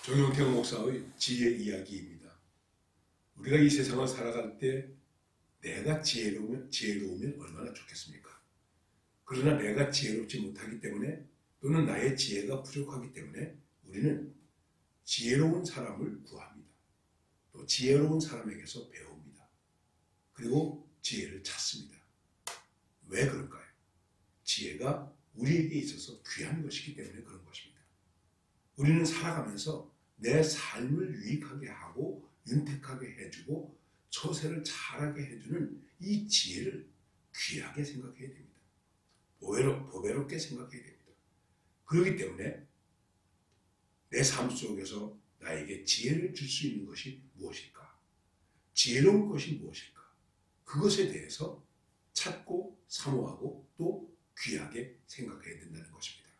정용택 목사의 지혜 이야기입니다. 우리가 이 세상을 살아갈 때 내가 지혜로우면 얼마나 좋겠습니까? 그러나 내가 지혜롭지 못하기 때문에 또는 나의 지혜가 부족하기 때문에 우리는 지혜로운 사람을 구합니다. 또 지혜로운 사람에게서 배웁니다. 그리고 지혜를 찾습니다. 왜 그럴까요? 지혜가 우리에게 있어서 귀한 것이기 때문에 그런 것입니다. 우리는 살아가면서 내 삶을 유익하게 하고 윤택하게 해주고 처세를 잘하게 해주는 이 지혜를 귀하게 생각해야 됩니다. 보배롭게 생각해야 됩니다. 그렇기 때문에 내 삶 속에서 나에게 지혜를 줄 수 있는 것이 무엇일까? 지혜로운 것이 무엇일까? 그것에 대해서 찾고 사모하고 또 귀하게 생각해야 된다는 것입니다.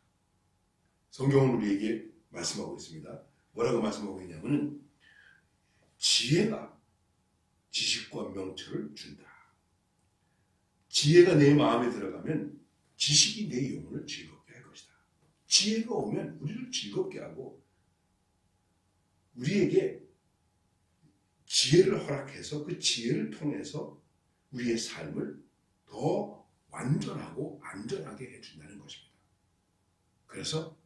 성경은 우리에게 말씀하고 있습니다. 뭐라고 말씀하고 있냐면 지혜가 지식과 명철을 준다. 지혜가 내 마음에 들어가면 지식이 내 영혼을 즐겁게 할 것이다. 지혜가 오면 우리를 즐겁게 하고 우리에게 지혜를 허락해서 그 지혜를 통해서 우리의 삶을 더 완전하고 안전하게 해준다는 것입니다. 그래서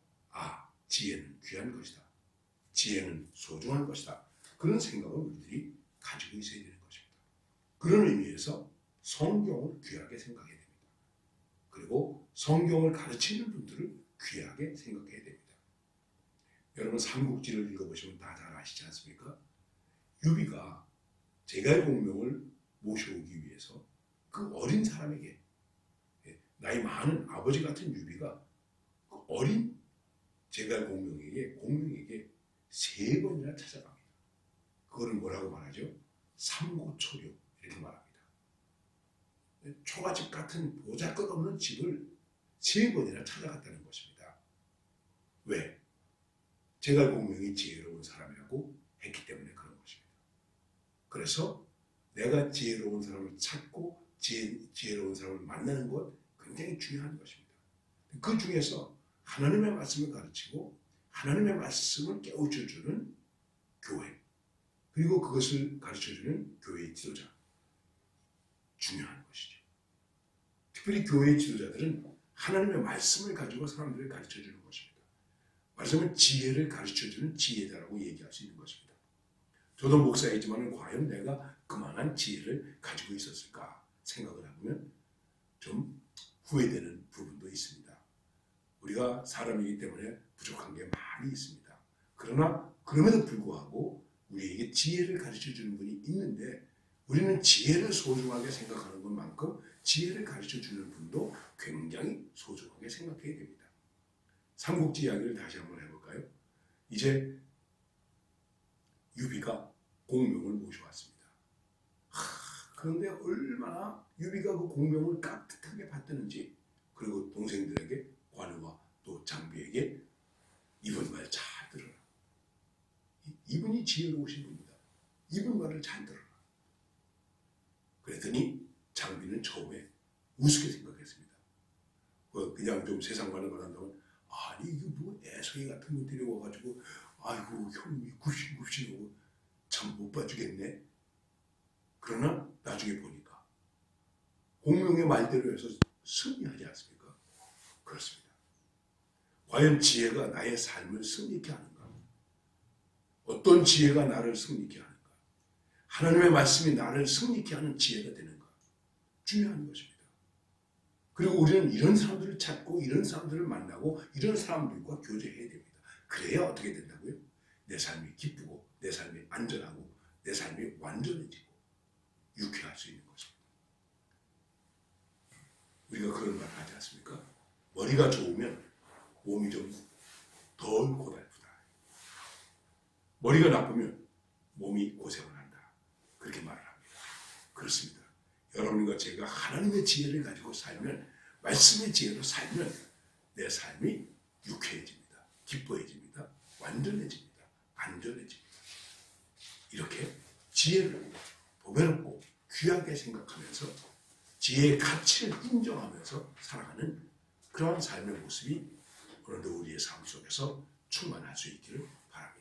지혜는 귀한 것이다. 지혜는 소중한 것이다. 그런 생각을 우리들이 가지고 있어야 되는 것입니다. 그런 의미에서 성경을 귀하게 생각해야 됩니다. 그리고 성경을 가르치는 분들을 귀하게 생각해야 됩니다. 여러분 삼국지를 읽어보시면 다 잘 아시지 않습니까? 유비가 제갈공명을 모셔오기 위해서 그 어린 사람에게 나이 많은 아버지 같은 유비가 그 어린 공명에게 3번이나 찾아갑니다. 그거를 뭐라고 말하죠? 삼고초려 이렇게 말합니다. 초가집 같은 보잘것없는 집을 3번이나 찾아갔다는 것입니다. 왜? 제갈공명이 지혜로운 사람이라고 했기 때문에 그런 것입니다. 그래서 내가 지혜로운 사람을 찾고 지혜로운 사람을 만나는 것 굉장히 중요한 것입니다. 그 중에서 하나님의 말씀을 가르치고 하나님의 말씀을 깨우쳐주는 교회, 그리고 그것을 가르쳐주는 교회의 지도자, 중요한 것이죠. 특별히 교회의 지도자들은 하나님의 말씀을 가지고 사람들을 가르쳐주는 것입니다. 말하자면 지혜를 가르쳐주는 지혜자라고 얘기할 수 있는 것입니다. 저도 목사이지만 과연 내가 그만한 지혜를 가지고 있었을까 생각을 해보면 좀 후회되는 부분도 있습니다. 우리가 사람이기 때문에 부족한 게 많이 있습니다. 그러나 그럼에도 불구하고 우리에게 지혜를 가르쳐주는 분이 있는데 우리는 지혜를 소중하게 생각하는 것만큼 지혜를 가르쳐주는 분도 굉장히 소중하게 생각해야 됩니다. 삼국지 이야기를 다시 한번 해볼까요? 이제 유비가 공명을 모셔왔습니다. 그런데 얼마나 유비가 그 공명을 깍듯하게 받드는지, 그리고 동생들에게 관우와 또 장비에게 이분 말 잘 들어라. 이분이 지혜로우신 분이다. 이분 말을 잘 들어라. 그랬더니 장비는 처음에 우습게 생각했습니다. 그냥 좀 세상과는 말한다면 아니 이거 뭐 애송이 같은 거 데려와가지고 아이고 형이 굽신굽신하고 참 못 봐주겠네. 그러나 나중에 보니까 공명의 말대로 해서 승리하지 않습니까? 그렇습니다. 과연 지혜가 나의 삶을 승리케 하는가? 어떤 지혜가 나를 승리케 하는가? 하나님의 말씀이 나를 승리케 하는 지혜가 되는가? 중요한 것입니다. 그리고 우리는 이런 사람들을 찾고 이런 사람들을 만나고 이런 사람들과 교제해야 됩니다. 그래야 어떻게 된다고요? 내 삶이 기쁘고 내 삶이 안전하고 내 삶이 완전해지고 유쾌할 수 있는 것입니다. 우리가 그런 말을 하지 않습니까? 머리가 좋으면 몸이 좀 덜 고달프다. 머리가 나쁘면 몸이 고생을 한다. 그렇게 말을 합니다. 그렇습니다. 여러분과 제가 하나님의 지혜를 가지고 살면, 말씀의 지혜로 살면 내 삶이 유쾌해집니다. 기뻐해집니다. 완전해집니다. 안전해집니다. 이렇게 지혜를 보배롭고 귀하게 생각하면서 지혜의 가치를 인정하면서 살아가는 그러한 삶의 모습이 오늘도 우리의 삶 속에서 충만할 수 있기를 바랍니다.